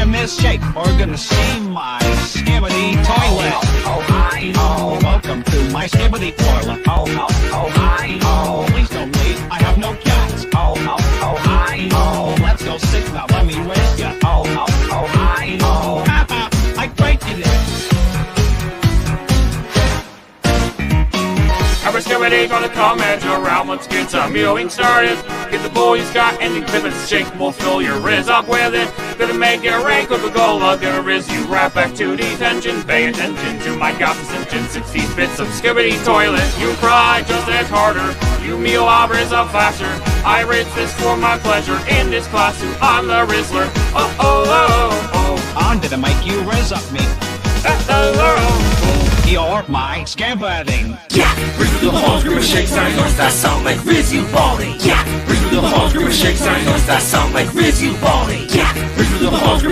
in this shake, or gonna steam my skibbity toilet. Welcome to my skibbity toilet. Please don't leave, I have no cats. Let's go sit now, let me raise ya. I breaking it. Our skibbity gonna come edge around. Let's get some mewing started. Get the boys got any pivots shake. We'll fill your riz up with it. Gonna make it rain Coca-Cola. Gonna riz you right back to detention. Pay attention to my gossip engine. 16 bits of skibbity toilet. You cry just as harder. You meal I'll riz up faster. I rinse this for my pleasure. In this class too, I'm the Rizzler. On to the mic, you riz up me. You're my skibbity. Yeah, Riz through the halls, Grimmer shakes, I know that sound like Riz you balling. Yeah, Riz through the halls, Grimmer shakes, I know that sound like Riz you balling. Yeah, Riz through the halls,